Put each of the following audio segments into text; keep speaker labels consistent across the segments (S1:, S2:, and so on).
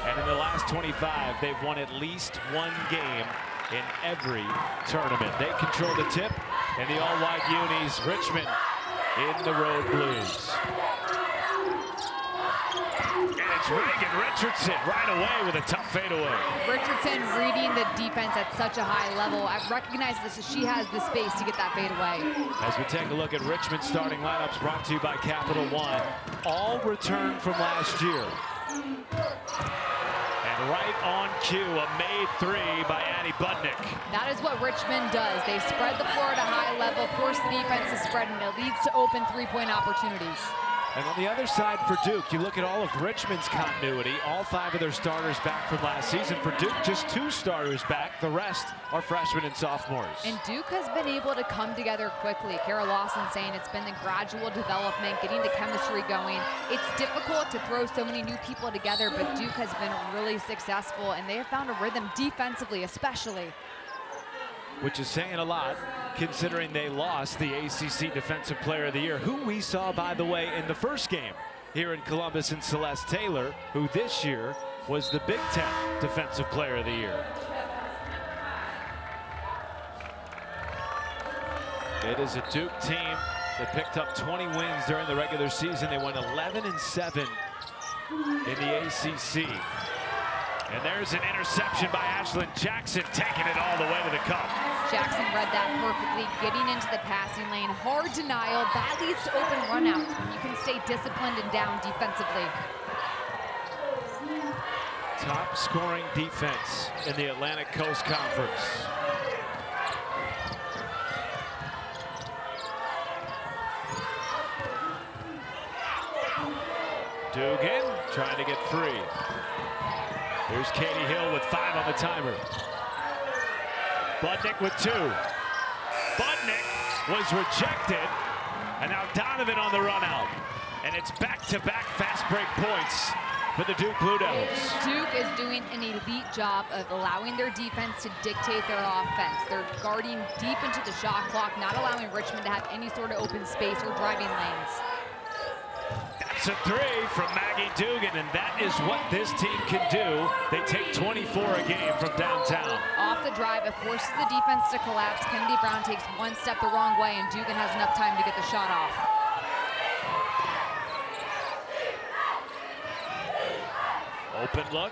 S1: And in the last 25, they've won at least one game in every tournament. They control the tip, and the all-white unis, Richmond in the road blues. And it's Reagan Richardson right away with a tough fadeaway.
S2: Richardson reading the defense at such a high level. I've recognized this as she has the space to get that fadeaway. As
S1: we take a look at Richmond's starting lineups brought to you by Capital One. All returned from last year. And right on cue, a made three by Annie Budnick.
S2: That is what Richmond does. They spread the floor at a high level, force the defense to spread, and it leads to open three-point opportunities.
S1: And on the other side for Duke, you look at all of Richmond's continuity, all 5 of their starters back from last season. For Duke, just 2 starters back. The rest are freshmen and sophomores.
S2: And Duke has been able to come together quickly. Kara Lawson saying it's been the gradual development, getting the chemistry going. It's difficult to throw so many new people together, but Duke has been really successful, and they have found a rhythm defensively, especially.
S1: Which is saying a lot, considering they lost the ACC Defensive Player of the Year, who we saw, by the way, in the first game here in Columbus, in Celeste Taylor, who this year was the Big Ten Defensive Player of the Year. It is a Duke team that picked up 20 wins during the regular season. They went 11-7 in the ACC. And there's an interception by Ashlyn Jackson, taking it all the way to the cup.
S2: Jackson read that perfectly, getting into the passing lane. Hard denial, that leads to open runouts when you can stay disciplined and down defensively.
S1: Top scoring defense in the Atlantic Coast Conference. Dugan trying to get free. Here's Katie Hill with 5 on the timer. Budnick with 2. Budnick was rejected, and now Donovan on the run out. And it's back-to-back fast break points for the Duke Blue Devils.
S2: Duke is doing an elite job of allowing their defense to dictate their offense. They're guarding deep into the shot clock, not allowing Richmond to have any sort of open space or driving lanes.
S1: It's a 3 from Maggie Dugan, and that is what this team can do. They take 24 a game from downtown.
S2: Off the drive, it forces the defense to collapse. Kennedy Brown takes one step the wrong way, and Dugan has enough time to get the shot off.
S1: Open look.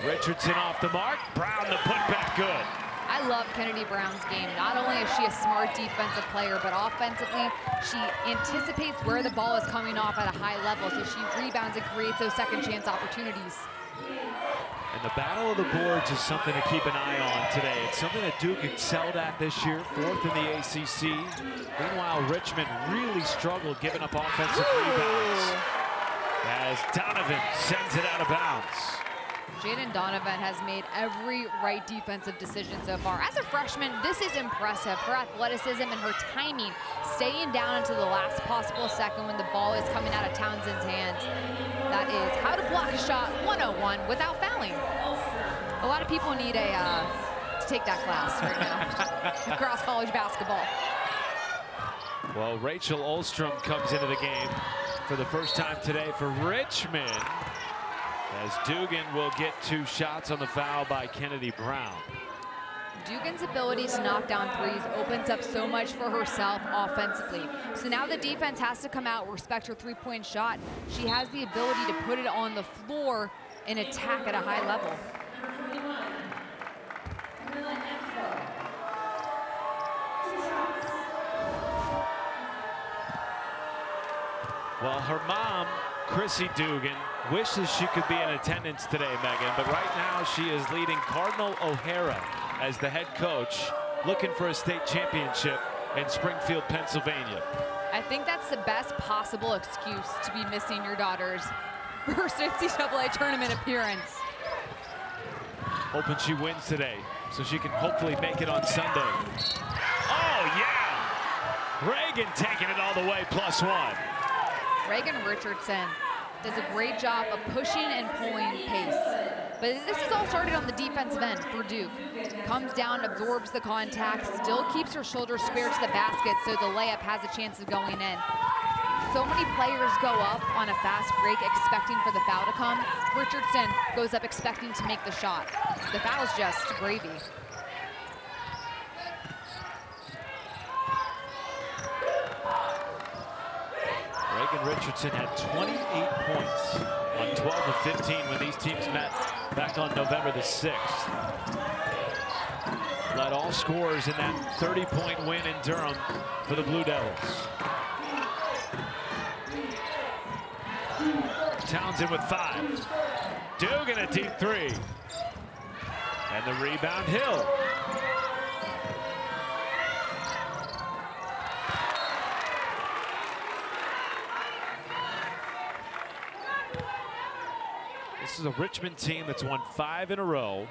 S1: Richardson off the mark. Brown the putback good.
S2: I love Kennedy Brown's game. Not only is she a smart defensive player, but offensively, she anticipates where the ball is coming off at a high level, so she rebounds and creates those second chance opportunities.
S1: And the battle of the boards is something to keep an eye on today. It's something that Duke excelled at this year, 4th in the ACC. Meanwhile, Richmond really struggled giving up offensive rebounds as Donovan sends it out of bounds.
S2: Jaden Donovan has made every right defensive decision so far. As a freshman, this is impressive. Her athleticism and her timing, staying down until the last possible second when the ball is coming out of Townsend's hand. That is how to block a shot 101 without fouling. A lot of people need to take that class right now across college basketball.
S1: Well, Rachel Olstrom comes into the game for the first time today for Richmond, as Dugan will get 2 shots on the foul by Kennedy Brown.
S2: Dugan's ability to knock down threes opens up so much for herself offensively. So now the defense has to come out, respect her three-point shot. She has the ability to put it on the floor and attack at a high level.
S1: Well, her mom, Chrissy Dugan, wishes she could be in attendance today, Megan, but right now she is leading Cardinal O'Hara as the head coach, looking for a state championship in Springfield, Pennsylvania.
S2: I think that's the best possible excuse to be missing your daughter's first NCAA tournament appearance.
S1: Hoping she wins today so she can hopefully make it on Sunday. Oh, yeah! Reagan taking it all the way, +1.
S2: Reagan Richardson does a great job of pushing and pulling pace. But this is all started on the defensive end for Duke. Comes down, absorbs the contact, still keeps her shoulders square to the basket so the layup has a chance of going in. So many players go up on a fast break expecting for the foul to come. Richardson goes up expecting to make the shot. The foul's just gravy.
S1: Reagan Richardson had 28 points on 12 of 15 when these teams met back on November the 6th. Led all scorers in that 30-point win in Durham for the Blue Devils. Townsend with 5. Dugan a deep 3. And the rebound, Hill. This is a Richmond team that's won 5 in a row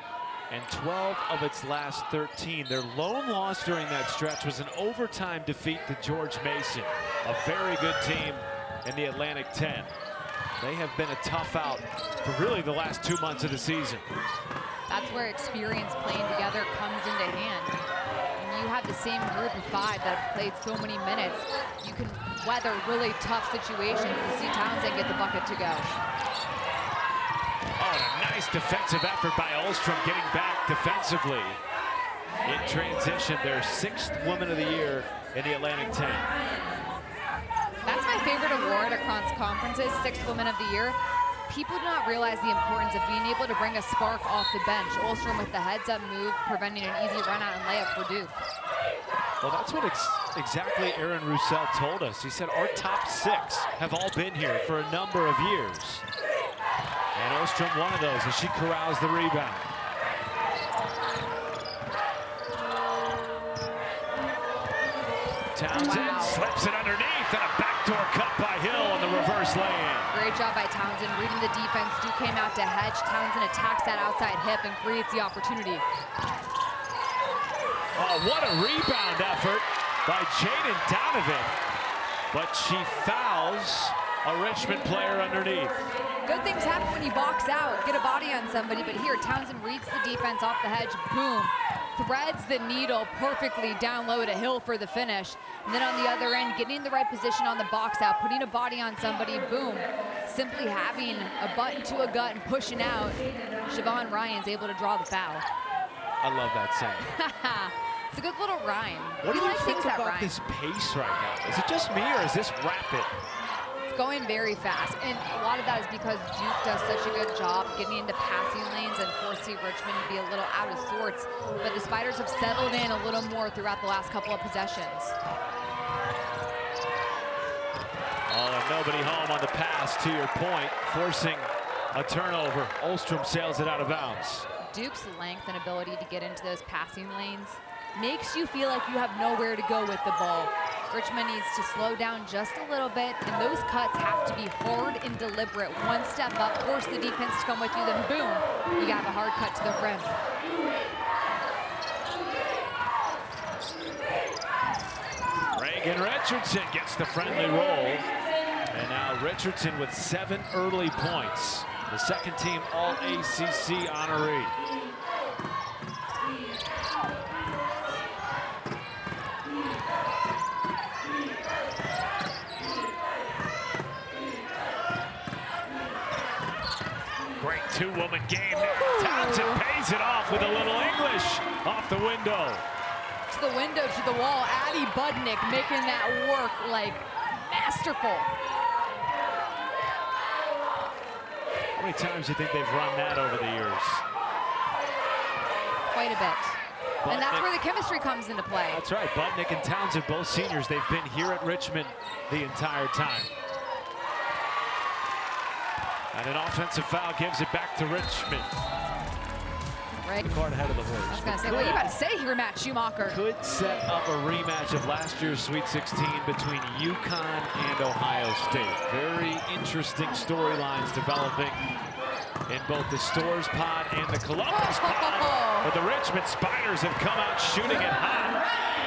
S1: and 12 of its last 13. Their lone loss during that stretch was an overtime defeat to George Mason, a very good team in the Atlantic 10. They have been a tough out for really the last 2 months of the season.
S2: That's where experience playing together comes into hand. When you have the same group of 5 that have played so many minutes, you can weather really tough situations to see Townsend get the bucket to go.
S1: Oh, and a nice defensive effort by Ulstrom getting back defensively. In transition, their 6th Woman of the Year in the Atlantic 10.
S2: That's my favorite award across conferences, 6th Woman of the Year. People do not realize the importance of being able to bring a spark off the bench. Ulstrom with the heads-up move, preventing an easy run-out and layup for Duke.
S1: Well, that's what exactly Aaron Roussel told us. He said our top 6 have all been here for a number of years. And Ulstrom one of those as she corrals the rebound. Townsend slips it underneath and a backdoor cut by Hill on the reverse lay-in.
S2: Great job by Townsend reading the defense. Duke came out to hedge. Townsend attacks that outside hip and creates the opportunity.
S1: Oh, what a rebound effort by Jaden Donovan. But she fouls a Richmond player underneath.
S2: Good things happen when you box out, get a body on somebody, but here Townsend reads the defense off the hedge, boom. Threads the needle perfectly down low to Hill for the finish. And then on the other end, getting in the right position on the box out, putting a body on somebody, boom. Simply having a butt into a gut and pushing out, Siobhan Ryan's able to draw the foul.
S1: I love that saying.
S2: It's a good little rhyme.
S1: What do you think about this pace right now? Is it just me or is this rapid?
S2: Going very fast, and a lot of that is because Duke does such a good job getting into passing lanes and forcing Richmond to be a little out of sorts, but the Spiders have settled in a little more throughout the last couple of possessions.
S1: Oh, and nobody home on the pass, to your point, forcing a turnover. Ulstrom sails it out of bounds.
S2: Duke's length and ability to get into those passing lanes makes you feel like you have nowhere to go with the ball. Richmond needs to slow down just a little bit, and those cuts have to be hard and deliberate. One step up, force the defense to come with you, then boom, you got a hard cut to the rim.
S1: Reagan Richardson gets the friendly roll. And now Richardson with 7 early points. The 2nd team All-ACC honoree. Great 2-woman game there. Townsend pays it off with a little English off the window.
S2: To the window, to the wall. Addie Budnick making that work like masterful.
S1: How many times do you think they've run that over the years?
S2: Quite a bit. And that's where the chemistry comes into play.
S1: That's right. Budnick and Townsend, both seniors. They've been here at Richmond the entire time. And an offensive foul gives it back to Richmond.
S2: Right.
S1: The card ahead of the horse.
S2: I was going to say, what are you about to say here, Matt Schumacher?
S1: Could set up a rematch of last year's Sweet 16 between UConn and Ohio State. Very interesting storylines developing in both the Stores pod and the Columbus pod. But the Richmond Spiders have come out shooting it hot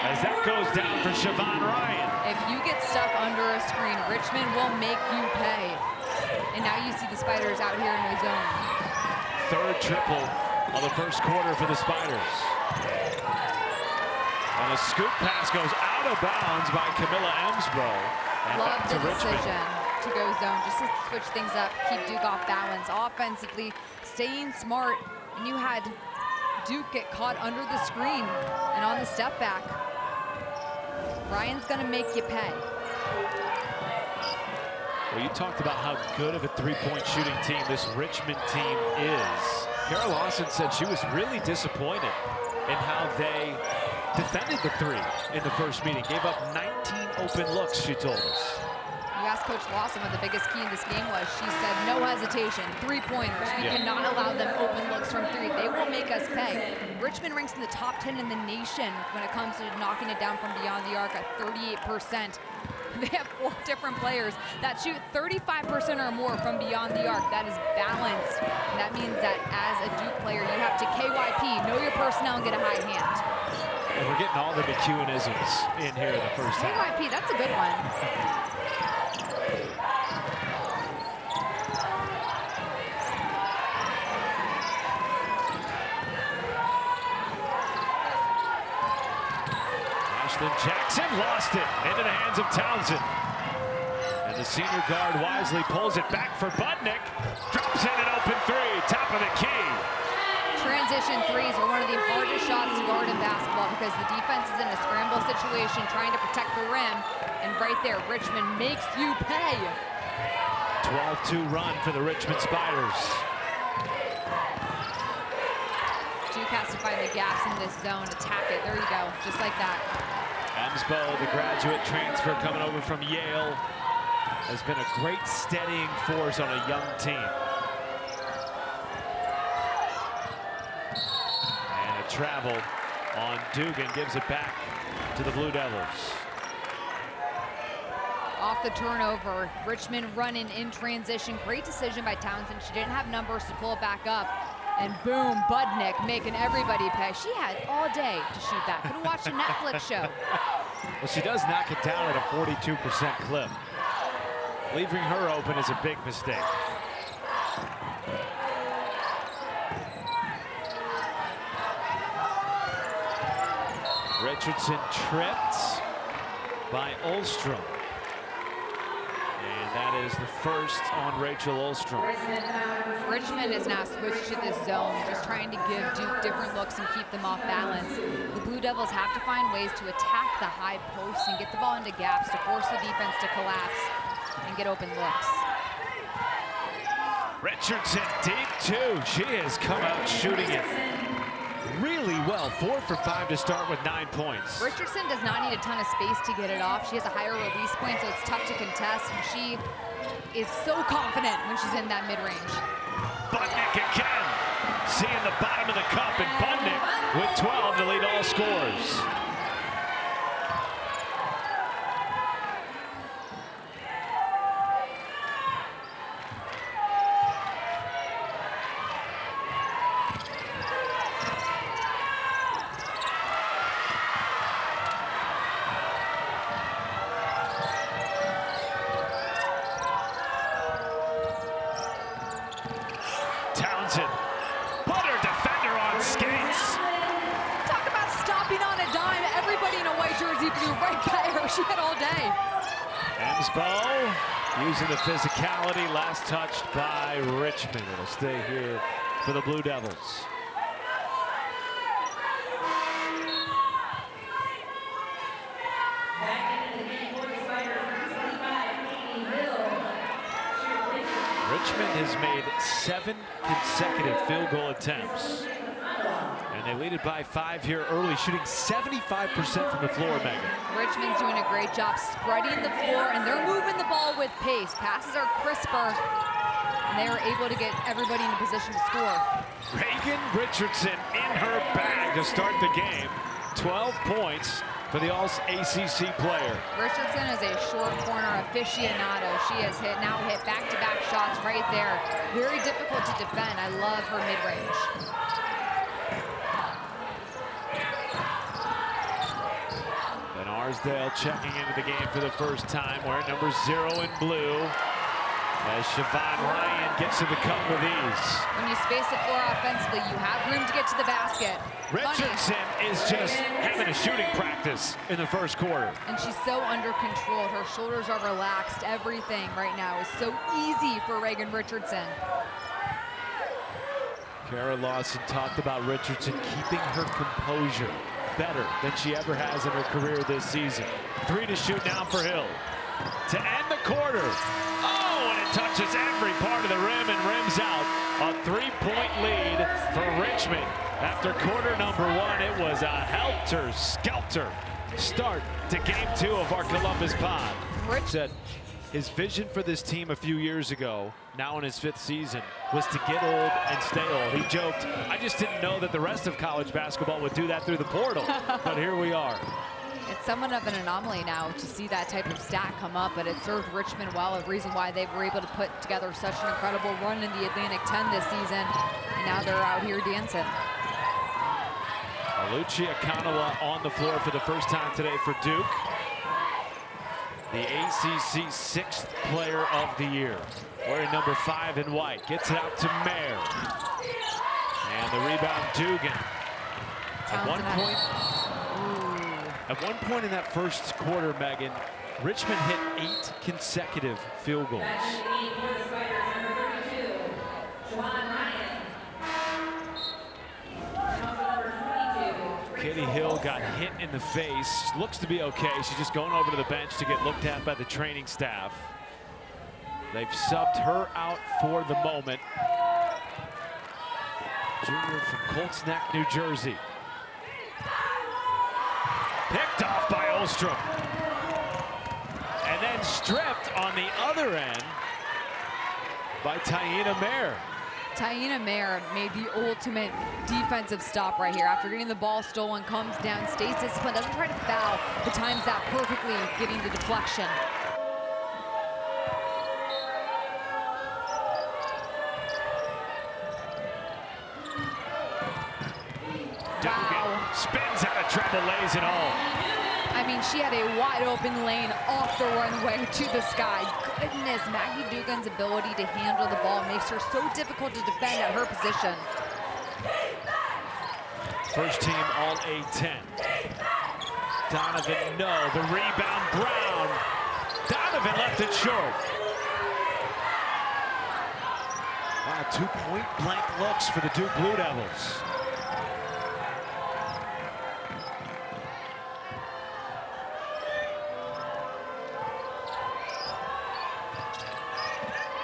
S1: as that goes down for Siobhan Ryan.
S2: If you get stuck under a screen, Richmond will make you pay. And now you see the Spiders out here in the zone.
S1: 3rd triple of the 1st quarter for the Spiders. And a scoop pass goes out of bounds by Camilla Emsbro. And
S2: Love
S1: back
S2: the
S1: to Richmond.
S2: decision to go zone, just to switch things up, keep Duke off balance. Offensively, staying smart, and you had Duke get caught under the screen and on the step back. Ryan's gonna make you pay.
S1: Well, you talked about how good of a three-point shooting team this Richmond team is. Kara Lawson said she was really disappointed in how they defended the three in the first meeting. Gave up 19 open looks, she told us.
S2: You asked Coach Lawson what the biggest key in this game was. She said no hesitation, three-pointers. We cannot allow them open looks from three. They will make us pay. Richmond ranks in the top 10 in the nation when it comes to knocking it down from beyond the arc at 38%. They have 4 different players that shoot 35% or more from beyond the arc. That is balanced. And that means that as a Duke player, you have to KYP, know your personnel, and get a high hand.
S1: And we're getting all the McEwen-isms in here in the first half.
S2: KYP, that's a good one.
S1: Jackson lost it into the hands of Townsend. And the senior guard wisely pulls it back for Budnick. Drops in an open three, top of the key.
S2: Transition threes are one of the hardest shots to guard in basketball because the defense is in a scramble situation trying to protect the rim. And right there, Richmond makes you pay.
S1: 12-2 run for the Richmond Spiders.
S2: Duke has to find the gaps in this zone, attack it. There you go, just like that.
S1: Emsbo, the graduate transfer coming over from Yale, has been a great steadying force on a young team. And a travel on Dugan gives it back to the Blue Devils.
S2: Off the turnover, Richmond running in transition. Great decision by Townsend. She didn't have numbers to pull it back up. And boom, Budnick making everybody pay. She had all day to shoot that. Could have watched a Netflix show.
S1: Well, she does knock it down at a 42% clip. Leaving her open is a big mistake. Richardson tripped by Ulstrom. And that is the first on Rachel Ulstrom.
S2: Richmond is now switched to this zone, just trying to give Duke different looks and keep them off balance. The Blue Devils have to find ways to attack the high post and get the ball into gaps to force the defense to collapse and get open looks.
S1: Richardson deep too. She has come out shooting it really well. 4 for 5 to start with 9 points.
S2: Richardson does not need a ton of space to get it off. She has a higher release point, so it's tough to contest, and she is so confident when she's in that mid-range.
S1: Budnick again, seeing the bottom of the cup, and Budnick with 12 to lead all scores. Townsend, put her defender on skates.
S2: Talk about stopping on a dime. Everybody in a white jersey blew right by her. She had all day.
S1: Emsbo using the physicality, last touched by Richmond. It'll stay here for the Blue Devils. Richmond has made 7 consecutive field goal attempts. And they lead it by 5 here early, shooting 75% from the floor, Megan.
S2: Richmond's doing a great job spreading the floor, and they're moving the ball with pace. Passes are crisper, and they are able to get everybody in a position to score.
S1: Reagan Richardson in her bag to start the game. 12 points for the All-ACC player. Richardson
S2: is a short corner aficionado. She has now hit back-to-back shots right there. Very difficult to defend. I love her mid-range.
S1: Van Arsdale checking into the game for the first time, wearing number 0 in blue. As Siobhan Ryan gets to the cup with ease.
S2: When you space the floor offensively, you have room to get to the basket.
S1: Richardson is just having a shooting practice in the first quarter.
S2: And she's so under control. Her shoulders are relaxed. Everything right now is so easy for Reagan Richardson.
S1: Kara Lawson talked about Richardson keeping her composure better than she ever has in her career this season. 3 to shoot now for Hill. To end the quarter. Oh, and it touches every part of the rim and rims out. A 3-point lead for Richmond. After quarter number 1, it was a helter-skelter start to game 2 of our Columbus pod. Rich said his vision for this team a few years ago, now in his 5th season, was to get old and stay old. He joked, I just didn't know that the rest of college basketball would do that through the portal. But here we are.
S2: It's somewhat of an anomaly now to see that type of stat come up, but it served Richmond well, a reason why they were able to put together such an incredible run in the Atlantic 10 this season, and now they're out here dancing.
S1: Lucia Kanawa on the floor for the first time today for Duke. The ACC 6th player of the year. Wearing number 5 in white. Gets it out to Mayer. And the rebound, Dugan. At one point in that first quarter, Megan, Richmond hit 8 consecutive field goals. Katie Hill got hit in the face. Looks to be okay. She's just going over to the bench to get looked at by the training staff. They've subbed her out for the moment. Junior from Colts Neck, New Jersey. Picked off by Olstrom. And then stripped on the other end by Taina Mayer.
S2: Taina Mayer made the ultimate defensive stop right here. After getting the ball stolen, comes down, stays disciplined, doesn't try to foul, but times that perfectly, getting the deflection.
S1: Dugan spins out of trouble, lays it home.
S2: I mean, she had a wide open lane off the runway to the sky. Goodness, Maggie Dugan's ability to handle the ball makes her so difficult to defend at her position.
S1: First team all A10. Donovan, no, the rebound, Brown. Donovan left it short. Wow, 2 point-blank looks for the Duke Blue Devils.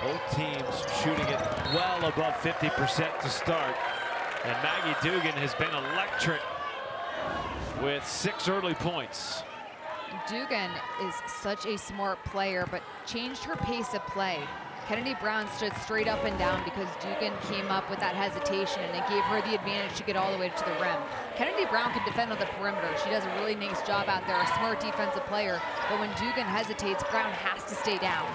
S1: Both teams shooting it well above 50% to start. And Maggie Dugan has been electric with 6 early points.
S2: Dugan is such a smart player, but changed her pace of play. Kennedy Brown stood straight up and down because Dugan came up with that hesitation, and it gave her the advantage to get all the way to the rim. Kennedy Brown can defend on the perimeter. She does a really nice job out there, a smart defensive player. But when Dugan hesitates, Brown has to stay down.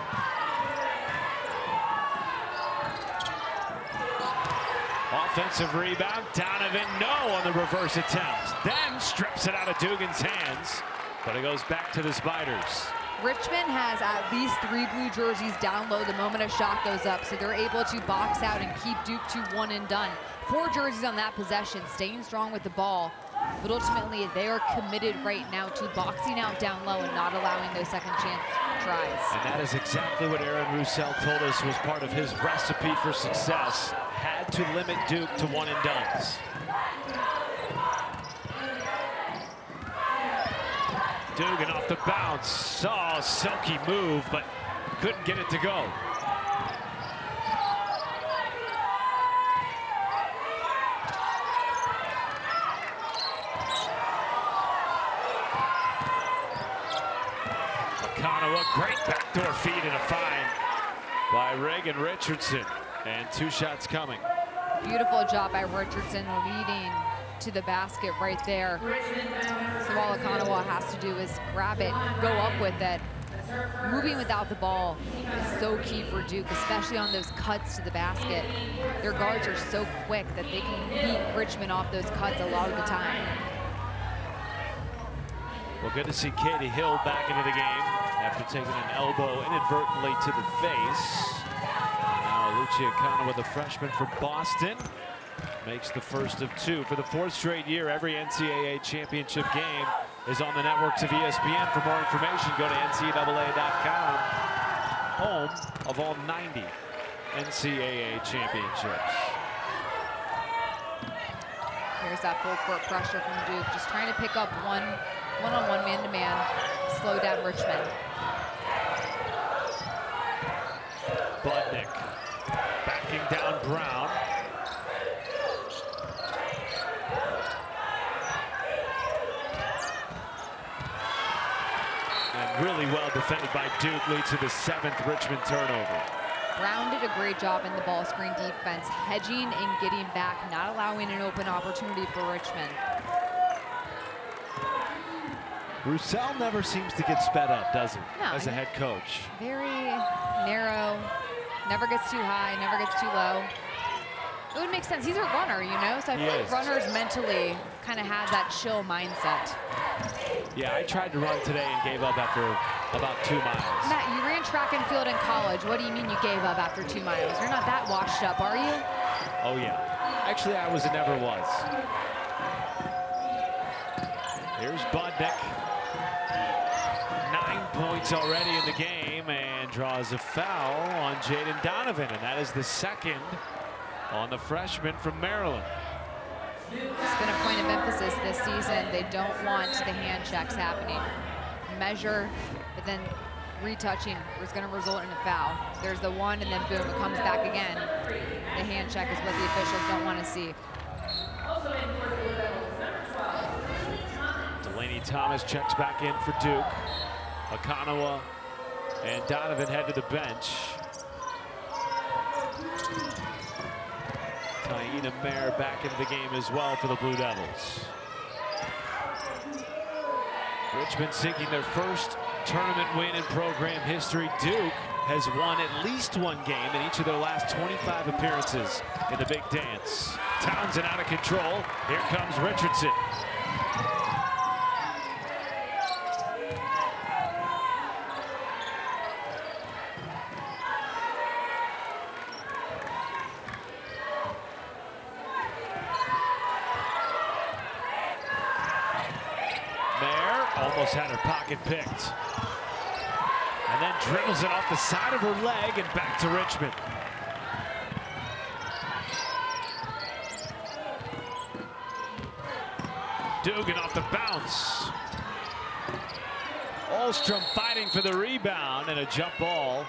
S1: Offensive rebound, Donovan, no on the reverse attempt. Then strips it out of Dugan's hands, but it goes back to the Spiders.
S2: Richmond has at least 3 blue jerseys down low the moment a shot goes up, so they're able to box out and keep Duke to 1 and done. 4 jerseys on that possession, staying strong with the ball, but ultimately they are committed right now to boxing out down low and not allowing those second chance tries.
S1: And that is exactly what Aaron Roussel told us was part of his recipe for success. Had to limit Duke to 1 and dones. Dugan off the bounce, saw a silky move, but couldn't get it to go. Kanawa, great backdoor feed and a find by Reagan Richardson. And 2 shots coming.
S2: Beautiful job by Richardson, leading to the basket right there. So all Kanawa has to do is grab it, go up with it. Moving without the ball is so key for Duke, especially on those cuts to the basket. Their guards are so quick that they can beat Richmond off those cuts a lot of the time.
S1: Well, good to see Katie Hill back into the game after taking an elbow inadvertently to the face. Luciano, the freshman from Boston, makes the first of two. For the fourth straight year, every NCAA championship game is on the networks of ESPN. For more information, go to NCAA.com, home of all 90 NCAA championships.
S2: Here's that full court pressure from Duke, just trying to pick up one-on-one, man-to-man, slow down Richmond.
S1: Budnick backing down Brown. And really well defended by Duke, leads to the 7th Richmond turnover.
S2: Brown did a great job in the ball screen defense, hedging and getting back, not allowing an open opportunity for Richmond.
S1: Roussel never seems to get sped up, does he?
S2: No,
S1: as a head coach.
S2: Very narrow, never gets too high, never gets too low. It would make sense. He's a runner, you know, so I feel like runners mentally kind of have that chill mindset.
S1: Yeah, I tried to run today and gave up after about 2 miles.
S2: Matt, you ran track and field in college. What do you mean you gave up after 2 miles? You're not that washed up, are you?
S1: Oh, yeah. Actually, I was and never was. Here's Budnick. 9 points already in the game and draws a foul on Jaden Donovan, and that is the 2nd on the freshman from Maryland.
S2: It's been a point of emphasis this season. They don't want the hand checks happening. Measure, but then retouching is going to result in a foul. There's the one, and then boom, it comes back again. The hand check is what the officials don't want to see.
S1: Delaney Thomas checks back in for Duke. Akanawa and Donovan head to the bench. Taina Mayer back into the game as well for the Blue Devils. Richmond seeking their first tournament win in program history. Duke has won at least 1 game in each of their last 25 appearances in the Big Dance. Townsend out of control. Here comes Richardson. Almost had her pocket picked. And then dribbles it off the side of her leg and back to Richmond. Dugan off the bounce. Ahlstrom fighting for the rebound, and a jump ball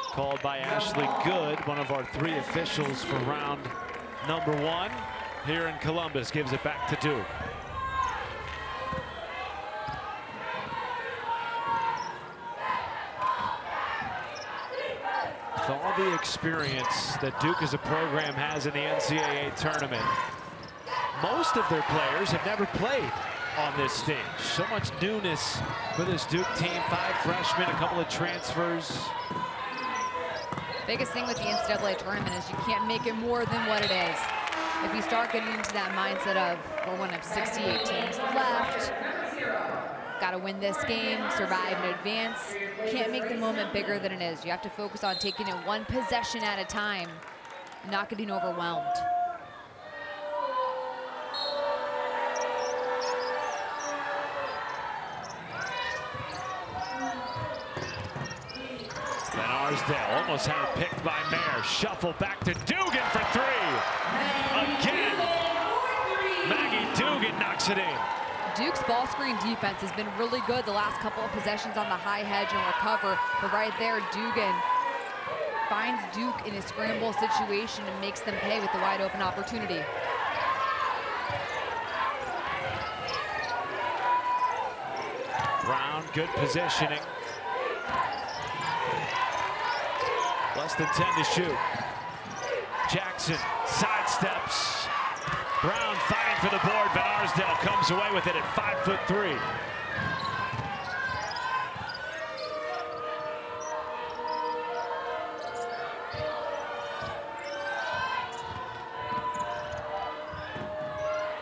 S1: called by Ashley Good, one of our 3 officials for round number 1 here in Columbus. Gives it back to Duke. With all the experience that Duke as a program has in the NCAA tournament, most of their players have never played on this stage. So much newness for this Duke team. 5 freshmen, a couple of transfers.
S2: Biggest thing with the NCAA tournament is you can't make it more than what it is. If you start getting into that mindset of, we're one of 68 teams left, got to win this game, survive and advance, can't make the moment bigger than it is. You have to focus on taking it 1 possession at a time, not getting overwhelmed.
S1: Then Arsdale almost had it picked by Mayer. Shuffle back to Dugan for 3. Again, Maggie Dugan knocks it in.
S2: Duke's ball screen defense has been really good the last couple of possessions on the high hedge and recover. But right there, Dugan finds Duke in a scramble situation and makes them pay with the wide open opportunity.
S1: Brown, good positioning. Less than 10 to shoot. Jackson sidesteps. Brown fighting for the board, but Arsdale comes away with it at 5'3".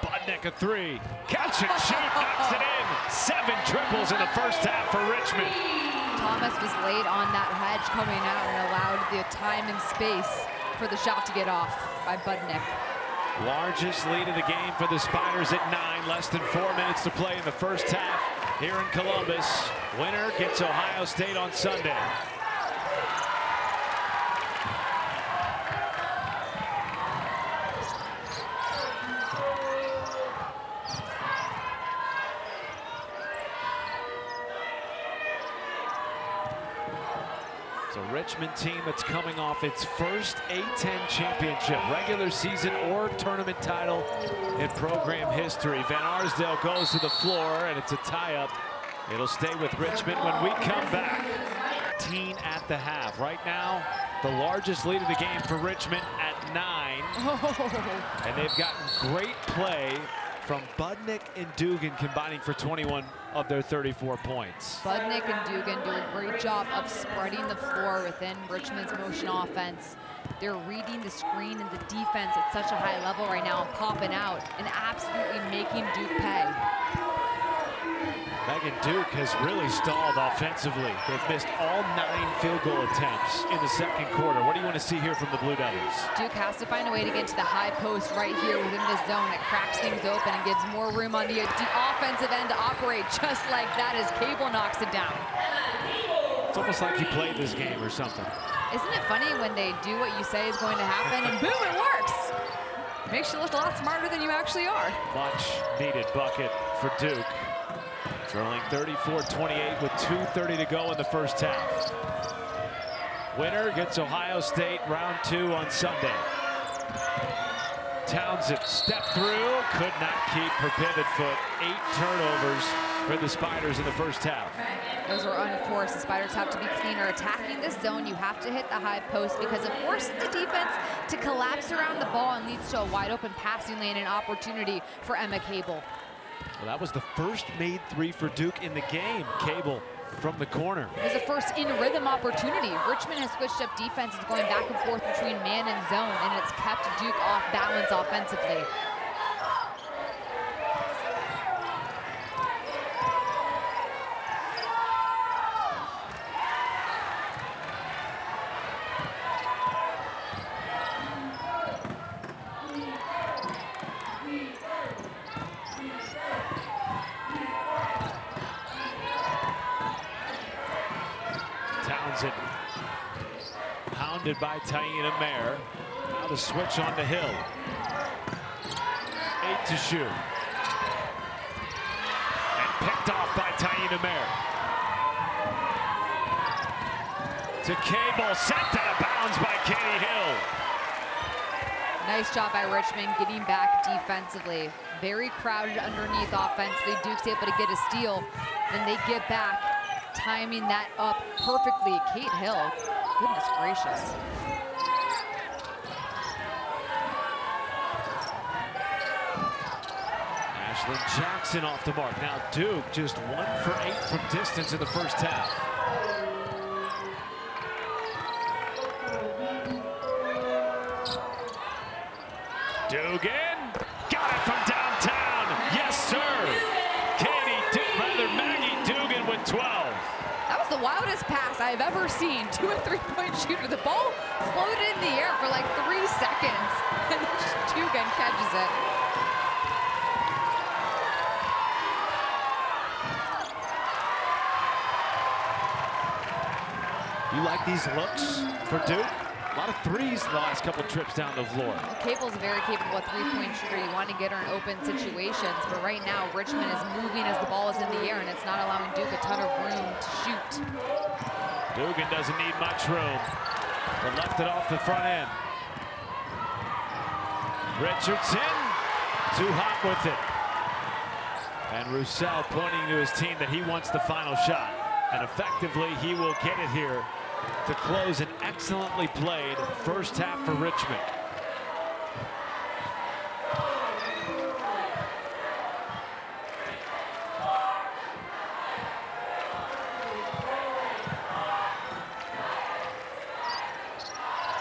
S1: Budnick a 3. Catch and shoot, knocks it in. 7 triples in the first half for Richmond.
S2: Thomas was late on that hedge coming out and allowed the time and space for the shot to get off by Budnick.
S1: Largest lead of the game for the Spiders at 9. Less than 4 minutes to play in the first half here in Columbus. Winner gets Ohio State on Sunday. It's a Richmond team that's coming off its first A-10 championship, regular season or tournament title in program history. Van Arsdale goes to the floor, and it's a tie-up. It'll stay with Richmond when we come back. 18 at the half. Right now, the largest lead of the game for Richmond at 9. Oh. And they've gotten great play from Budnick and Dugan combining for 21 of their 34 points.
S2: Budnick and Dugan do a great job of spreading the floor within Richmond's motion offense. They're reading the screen and the defense at such a high level right now and popping out and absolutely making Duke pay.
S1: Megan Duke has really stalled offensively. They've missed all 9 field goal attempts in the second quarter. What do you want to see here from the Blue Devils?
S2: Duke has to find a way to get to the high post right here within the zone. It cracks things open and gives more room on the offensive end to operate, just like that as Cable knocks it down.
S1: It's almost like you played this game or something.
S2: Isn't it funny when they do what you say is going to happen and boom, it works? Makes you look a lot smarter than you actually are.
S1: Much needed bucket for Duke. Trailing 34-28 with 2:30 to go in the first half. Winner gets Ohio State round 2 on Sunday. Townsend stepped through, could not keep her pivot foot. 8 turnovers for the Spiders in the first half.
S2: Those are unforced. The Spiders have to be cleaner. Attacking this zone, you have to hit the high post because it forces the defense to collapse around the ball and leads to a wide open passing lane and opportunity for Emma Cable.
S1: Well, that was the first made 3 for Duke in the game. Cable from the corner.
S2: It was the first in-rhythm opportunity. Richmond has switched up defenses going back and forth between man and zone, and it's kept Duke off balance offensively.
S1: Pounded by Taina Mayer. Now the switch on to Hill. 8 to shoot. And picked off by Taina Mayer. To Cable, sent out of bounds by Katie Hill.
S2: Nice job by Richmond getting back defensively. Very crowded underneath offensively. Duke's able to get a steal. Then they get back, timing that up perfectly. Kate Hill, goodness gracious.
S1: Ashlyn Jackson off the mark. Now Duke just 1 for 8 from distance in the first half. Dugan got it from downtown. Yes, sir. Maggie Dugan with 12.
S2: That was the wildest pass I've ever seen to a three-point shooter. The ball floated in the air for like 3 seconds, and Dugan catches it.
S1: You like these looks for Duke? A lot of threes the last couple trips down the floor.
S2: Well, Cable's a very capable three-point shooter. You want to get her in open situations, but right now Richmond is moving as the ball is in the air, and it's not allowing Duke a ton of room to shoot.
S1: Dugan doesn't need much room, but left it off the front end. Richardson, too hot with it. And Roussel pointing to his team that he wants the final shot. And effectively, he will get it here to close an excellently played first half for Richmond.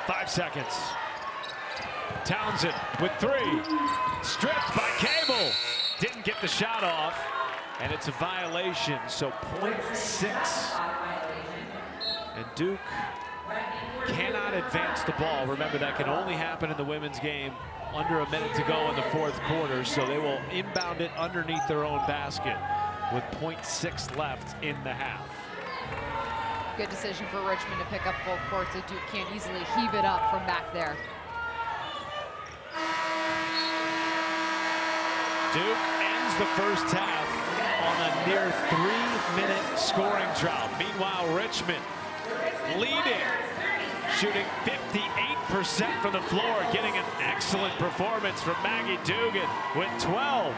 S1: Five seconds. Townsend with 3. Stripped by Cable. Didn't get the shot off. And it's a violation, so .6 And Duke cannot advance the ball. Remember, that can only happen in the women's game under a minute to go in the fourth quarter, so they will inbound it underneath their own basket with 0.6 left in the half.
S2: Good decision for Richmond to pick up full court so Duke can't easily heave it up from back there.
S1: Duke ends the first half on a near 3-minute scoring drought. Meanwhile, Richmond leading, shooting 58% from the floor, getting an excellent performance from Maggie Dugan with 12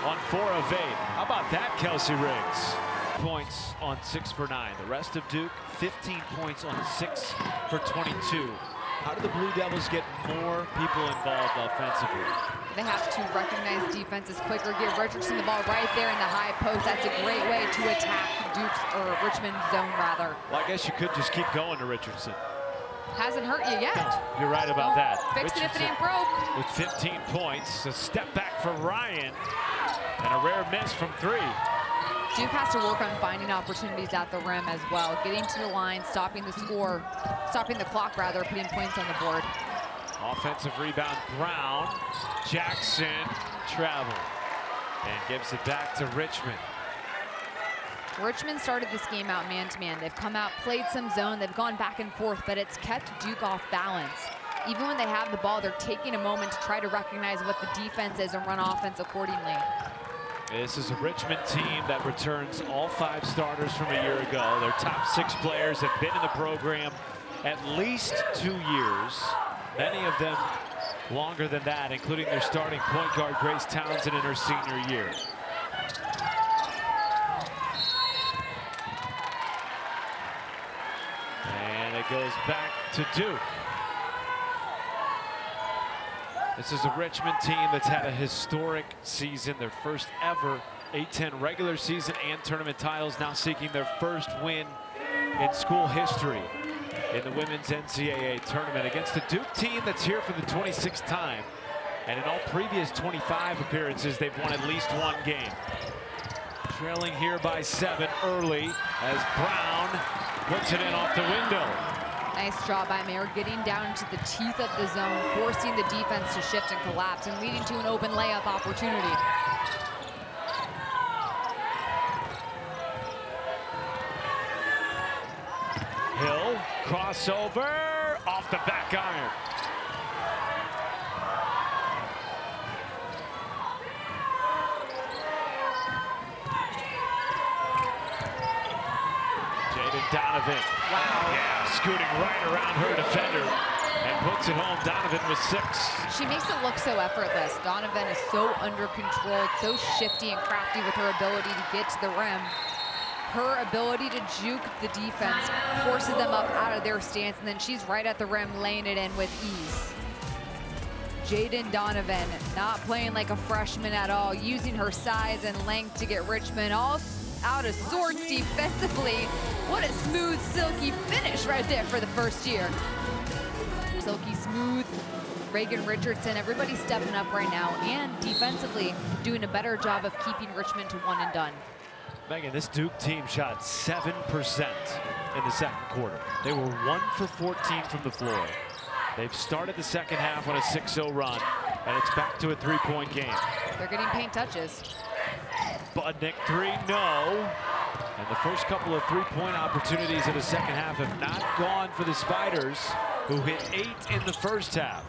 S1: on 4 of 8. How about that, Kelsey Riggs? Points on 6 for 9. The rest of Duke, 15 points on 6 for 22. How do the Blue Devils get more people involved offensively?
S2: They have to recognize defenses quicker, give Richardson the ball right there in the high post. That's a great way to attack Duke's, or Richmond's zone, rather.
S1: Well, I guess you could just keep going to Richardson.
S2: Hasn't hurt you yet.
S1: You're right about that.
S2: Fixed it if it ain't broke.
S1: With 15 points, a step back for Ryan, and a rare miss from 3.
S2: Duke has to work on finding opportunities at the rim as well, getting to the line, stopping the clock rather, putting points on the board.
S1: Offensive rebound, Brown. Jackson travel and gives it back to Richmond.
S2: Richmond started this game out man-to-man. They've come out, played some zone, they've gone back and forth, but it's kept Duke off balance. Even when they have the ball, they're taking a moment to try to recognize what the defense is and run offense accordingly.
S1: This is a Richmond team that returns all 5 starters from a year ago. Their top 6 players have been in the program at least 2 years. Many of them longer than that, including their starting point guard, Grace Townsend, in her senior year. And it goes back to Duke. This is a Richmond team that's had a historic season, their first ever A-10 regular season and tournament titles, now seeking their first win in school history in the women's NCAA tournament against a Duke team that's here for the 26th time. And in all previous 25 appearances, they've won at least 1 game. Trailing here by 7 early as Brown puts it in off the window.
S2: Nice job by Mayer getting down to the teeth of the zone, forcing the defense to shift and collapse and leading to an open layup opportunity.
S1: Hill, crossover, off the back iron. Donovan. Wow. Yeah, scooting right around her defender and puts it home. Donovan with 6.
S2: She makes it look so effortless. Donovan is so under control, so shifty and crafty with her ability to get to the rim. Her ability to juke the defense forces them up out of their stance, and then she's right at the rim laying it in with ease. Jaden Donovan not playing like a freshman at all, using her size and length to get Richmond all out of sorts defensively. What a smooth, silky finish right there for the first year. Silky smooth. Reagan Richardson, everybody stepping up right now and defensively doing a better job of keeping Richmond to 1 and done.
S1: Megan, this Duke team shot 7% in the second quarter. They were 1 for 14 from the floor. They've started the second half on a 6-0 run, and it's back to a 3-point game.
S2: They're getting paint touches.
S1: Budnick 3, no. And the first couple of 3-point opportunities in the second half have not gone for the Spiders, who hit 8 in the first half.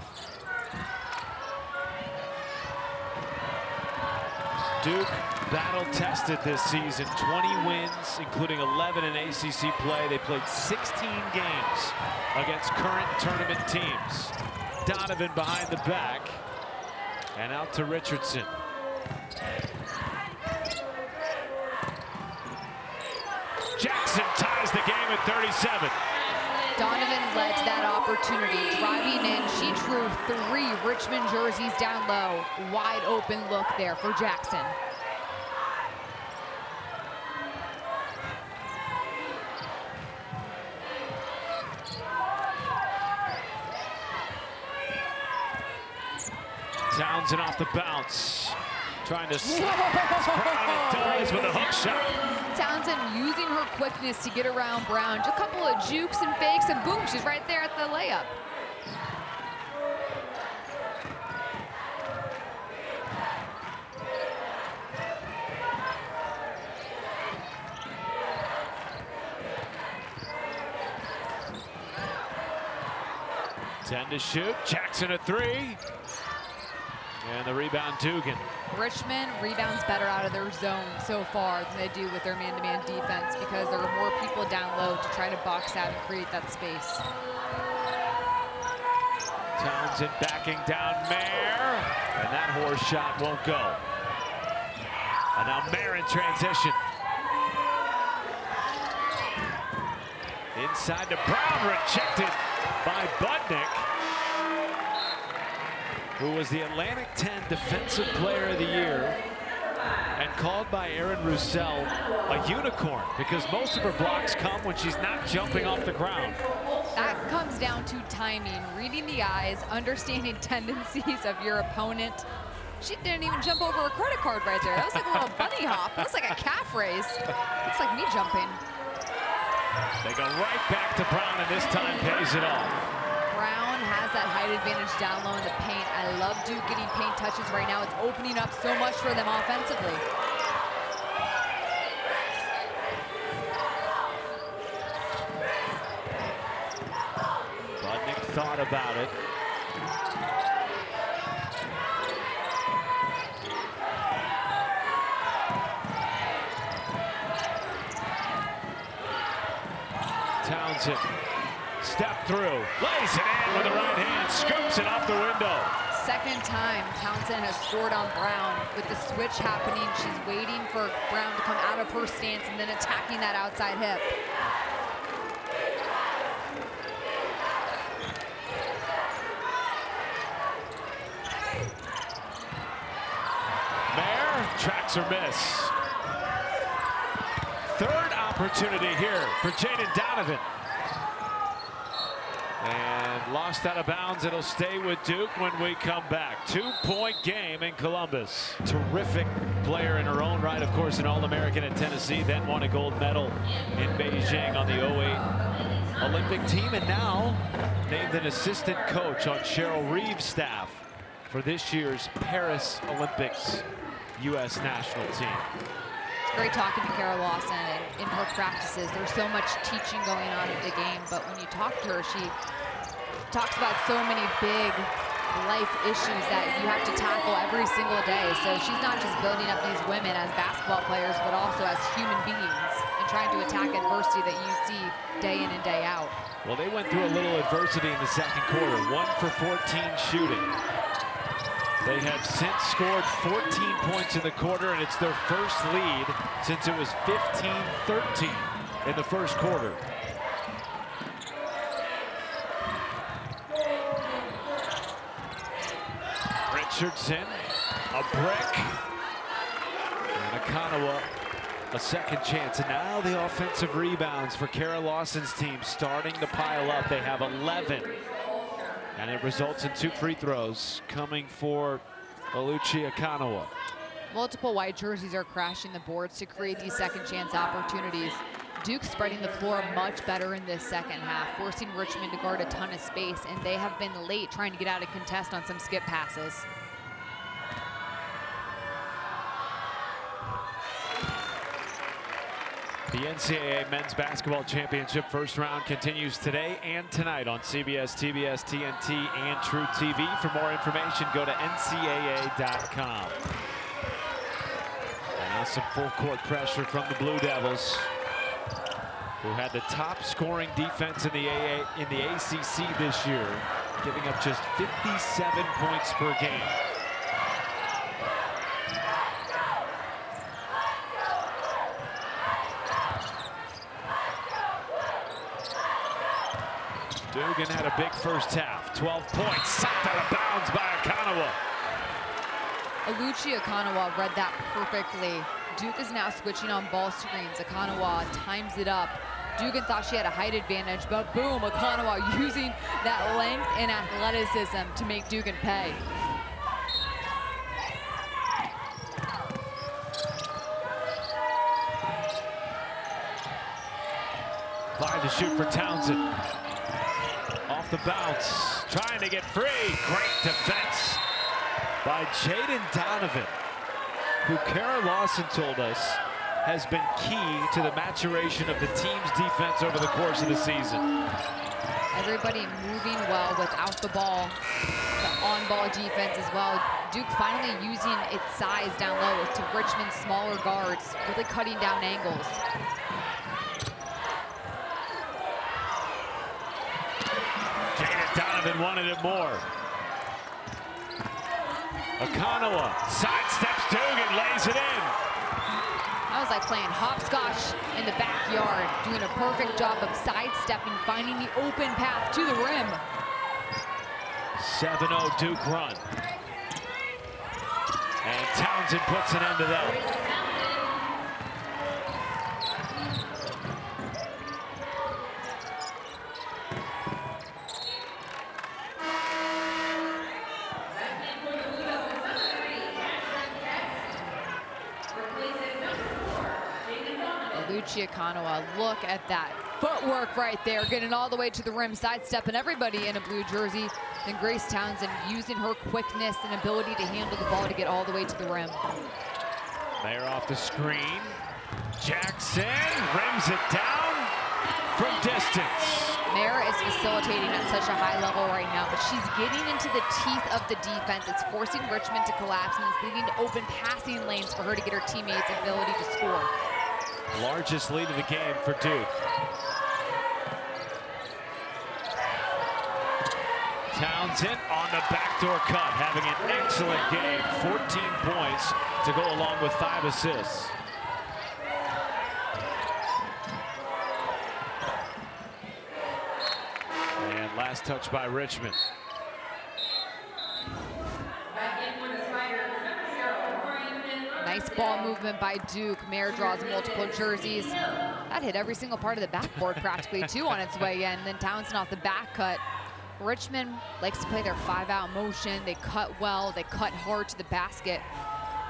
S1: Duke battle-tested this season, 20 wins, including 11 in ACC play. They played 16 games against current tournament teams. Donovan behind the back, and out to Richardson. Jackson ties the game at 37.
S2: Donovan led to that opportunity, driving in. She drew 3 Richmond jerseys down low. Wide open look there for Jackson.
S1: Townsend off the bounce. Trying to surprise with a hook shot.
S2: Townsend using her quickness to get around Brown. Just a couple of jukes and fakes, and boom, she's right there at the layup.
S1: Ten to shoot. Jackson a three. And the rebound, Dugan.
S2: Richmond rebounds better out of their zone so far than they do with their man-to-man defense because there are more people down low to try to box out and create that space.
S1: Townsend backing down Mayer, and that horse shot won't go. And now Mayer in transition. Inside to Brown, rejected by Budnick, who was the Atlantic 10 Defensive Player of the Year and called by Aaron Roussel a unicorn because most of her blocks come when she's not jumping off the ground.
S2: That comes down to timing, reading the eyes, understanding tendencies of your opponent. She didn't even jump over a credit card right there. That was like a little bunny hop. That was like a calf raise. Looks like me jumping.
S1: They go right back to Brown, and this time pays it off.
S2: Brown has that height advantage down low in the paint. I love Duke getting paint touches right now. It's opening up so much for them offensively.
S1: Budnick thought about it. Townsend, step through, lays it in with the right hand, scoops it off the window.
S2: Second time Townsend has scored on Brown. With the switch happening, she's waiting for Brown to come out of her stance and then attacking that outside hip.
S1: Mayer tracks her miss. Third opportunity here for Jaden Donovan. And lost out of bounds. It'll stay with Duke when we come back. 2-point game in Columbus. Terrific player in her own right, of course, an All-American at Tennessee, then won a gold medal in Beijing on the 08 Olympic team, and now named an assistant coach on Cheryl Reeves' staff for this year's Paris Olympics U.S. national team.
S2: Great talking to Kara Lawson, and in her practices there's so much teaching going on in the game, but when you talk to her, she talks about so many big life issues that you have to tackle every single day. So she's not just building up these women as basketball players, but also as human beings and trying to attack adversity that you see day in and day out.
S1: Well, they went through a little adversity in the second quarter. 1 for 14 shooting. They have since scored 14 points in the quarter, and it's their first lead since it was 15-13 in the first quarter. Richardson, a brick, and Akanawa a second chance. And now the offensive rebounds for Kara Lawson's team starting to pile up. They have 11. And it results in 2 free throws coming for Oluchi Akanawa.
S2: Multiple white jerseys are crashing the boards to create these second chance opportunities. Duke spreading the floor much better in this second half, forcing Richmond to guard a ton of space, and they have been late trying to get out of contest on some skip passes.
S1: The NCAA Men's Basketball Championship first round continues today and tonight on CBS, TBS, TNT, and True TV. For more information, go to ncaa.com. And now some full court pressure from the Blue Devils, who had the top scoring defense in the ACC this year, giving up just 57 points per game. Dugan had a big first half. 12 points, sucked out of bounds by Akanawa.
S2: Oluchi Akanawa read that perfectly. Duke is now switching on ball screens. Akanawa times it up. Dugan thought she had a height advantage, but boom, Akanawa using that length and athleticism to make Dugan pay.
S1: 5 to shoot for Townsend. Off the bounce, trying to get free. Great defense by Jaden Donovan, who Kara Lawson told us has been key to the maturation of the team's defense over the course of the season.
S2: Everybody moving well without the ball. The on-ball defense as well. Duke finally using its size down low to Richmond's smaller guards, really cutting down angles.
S1: Jaden Donovan wanted it more. Akanawa sidesteps Duke and lays it in.
S2: That was like playing hopscotch in the backyard, doing a perfect job of sidestepping, finding the open path to the rim.
S1: 7-0 Duke run. And Townsend puts an end to that.
S2: Akanawa, look at that footwork right there, getting all the way to the rim, sidestepping everybody in a blue jersey. Then Grace Townsend using her quickness and ability to handle the ball to get all the way to the rim.
S1: Mayer off the screen. Jackson rims it down from distance.
S2: Mayer is facilitating at such a high level right now, but she's getting into the teeth of the defense. It's forcing Richmond to collapse, and it's leading to open passing lanes for her to get her teammates' ability to score.
S1: Largest lead of the game for Duke. Townsend on the backdoor cut, having an excellent game. 14 points to go along with 5 assists. And last touch by Richmond.
S2: Nice ball movement by Duke. Mayer draws multiple jerseys. That hit every single part of the backboard practically too on its way in. And then Townsend off the back cut. Richmond likes to play their 5-out motion. They cut well, they cut hard to the basket.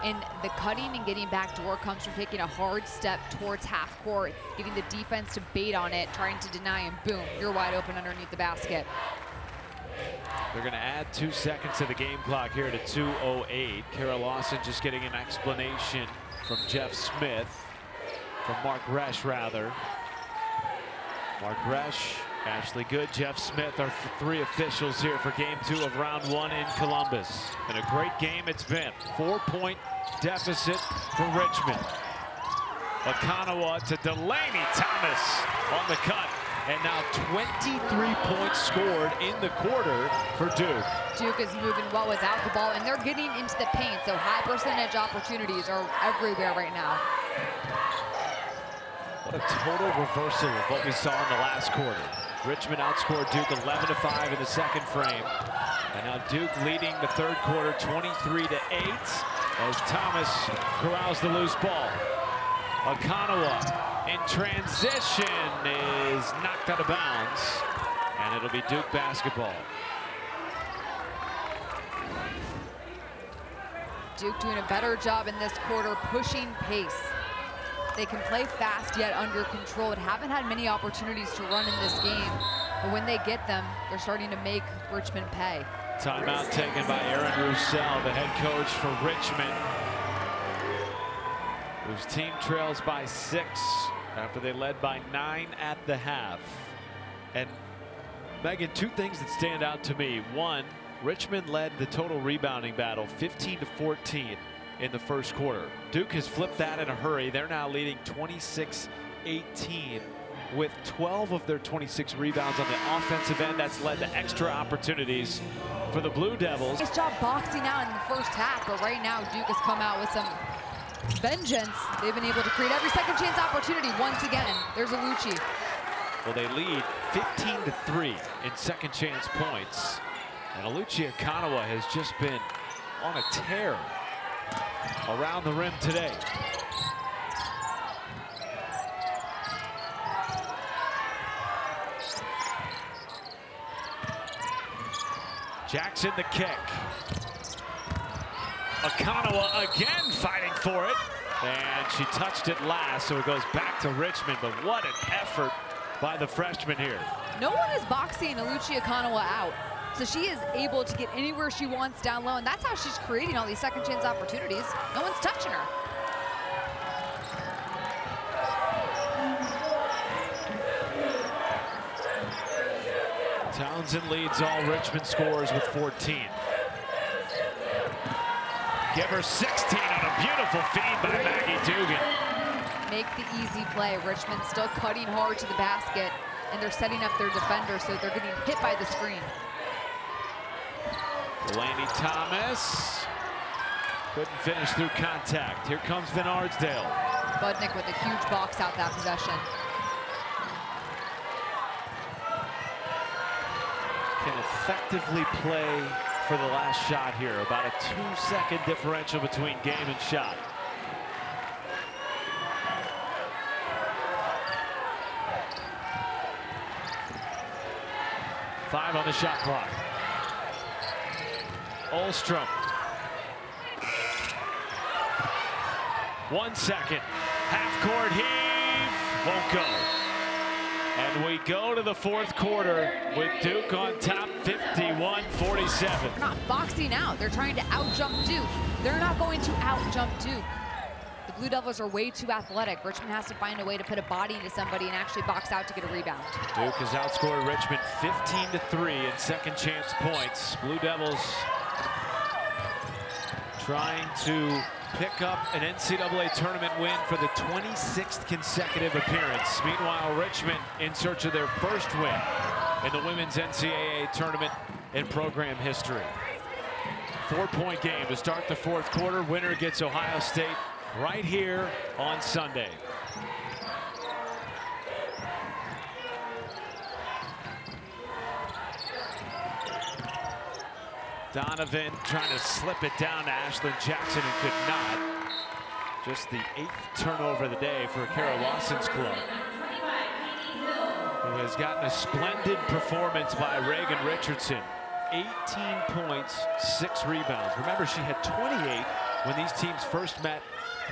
S2: And the cutting and getting back door comes from taking a hard step towards half court, getting the defense to bait on it, trying to deny, and boom, you're wide open underneath the basket.
S1: They're going to add 2 seconds to the game clock here to 2:08. Kara Lawson just getting an explanation from Jeff Smith, from Mark Resch rather. Mark Resch, Ashley Good, Jeff Smith are 3 officials here for game 2 of round 1 in Columbus. And a great game it's been. 4-point deficit for Richmond. Akanawa to Delaney Thomas on the cut. And now 23 points scored in the quarter for Duke.
S2: Duke is moving well without the ball, and they're getting into the paint, so high percentage opportunities are everywhere right now.
S1: What a total reversal of what we saw in the last quarter. Richmond outscored Duke 11-5 in the second frame. And now Duke leading the third quarter 23-8 as Thomas corrals the loose ball. Akanawa in transition is knocked out of bounds, and it'll be Duke basketball.
S2: Duke doing a better job in this quarter, pushing pace. They can play fast yet under control, and haven't had many opportunities to run in this game. But when they get them, they're starting to make Richmond pay.
S1: Timeout taken by Aaron Roussel, the head coach for Richmond, whose team trails by 6 after they led by 9 at the half. And Megan, 2 things that stand out to me. One, Richmond led the total rebounding battle 15-14 in the first quarter. Duke has flipped that in a hurry. They're now leading 26-18 with 12 of their 26 rebounds on the offensive end. That's led to extra opportunities for the Blue Devils.
S2: Nice job boxing out in the first half, but right now Duke has come out with some vengeance. They've been able to create every second chance opportunity once again. There's Alucci.
S1: Well, they lead 15-3 in second chance points. And Alucci Akanawa has just been on a tear around the rim today. Jackson the kick. Akanawa again fighting for it. And she touched it last, so it goes back to Richmond. But what an effort by the freshman here.
S2: No one is boxing Alucia Kanawa out. So she is able to get anywhere she wants down low, and that's how she's creating all these second chance opportunities. No one's touching her.
S1: Townsend leads all Richmond scores with 14. Give her 16 on a beautiful feed by Maggie Dugan.
S2: Make the easy play. Richmond still cutting hard to the basket, and they're setting up their defender, so they're getting hit by the screen.
S1: Delaney Thomas couldn't finish through contact. Here comes Van Arsdale.
S2: Budnick with a huge box out that possession.
S1: Can effectively play for the last shot here. About a 2-second differential between game and shot. Five on the shot clock. Olstrom. 1 second. Half-court heave. Won't go. And we go to the fourth quarter with Duke on top 51-47.
S2: They're not boxing out. They're trying to out-jump Duke. They're not going to out-jump Duke. The Blue Devils are way too athletic. Richmond has to find a way to put a body into somebody and actually box out to get a rebound.
S1: Duke has outscored Richmond 15-3 in second chance points. Blue Devils trying to pick up an NCAA tournament win for the 26th consecutive appearance. Meanwhile, Richmond in search of their first win in the women's NCAA tournament in program history. 4-point game to start the fourth quarter. Winner gets Ohio State right here on Sunday. Donovan trying to slip it down to Ashlyn Jackson and could not. Just the 8th turnover of the day for Kara Lawson's club, who has gotten a splendid performance by Reagan Richardson. 18 points, 6 rebounds. Remember, she had 28 when these teams first met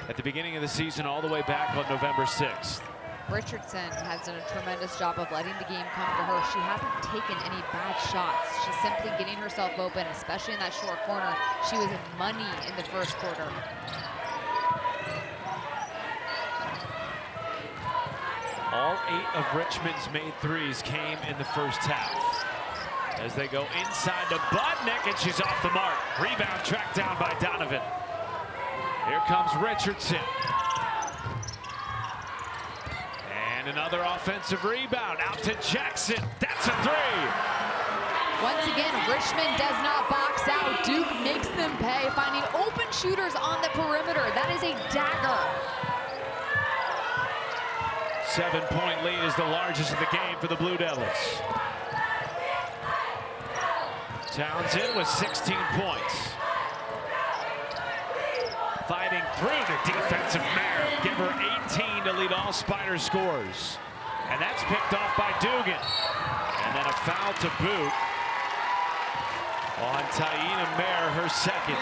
S1: at the beginning of the season, all the way back on November 6th.
S2: Richardson has done a tremendous job of letting the game come to her. She hasn't taken any bad shots. She's simply getting herself open, especially in that short corner. She was money in the first quarter.
S1: All 8 of Richmond's made threes came in the first half. As they go inside to Budnick, and she's off the mark. Rebound tracked down by Donovan. Here comes Richardson. And another offensive rebound out to Jackson. That's a 3.
S2: Once again, Richmond does not box out. Duke makes them pay, finding open shooters on the perimeter. That is a dagger.
S1: 7-point lead is the largest of the game for the Blue Devils. Townsend with 16 points. Fighting through the defensive Mayer. Give her 18 to lead all Spider scores. And that's picked off by Dugan. And then a foul to boot on Taina Mayer, her second.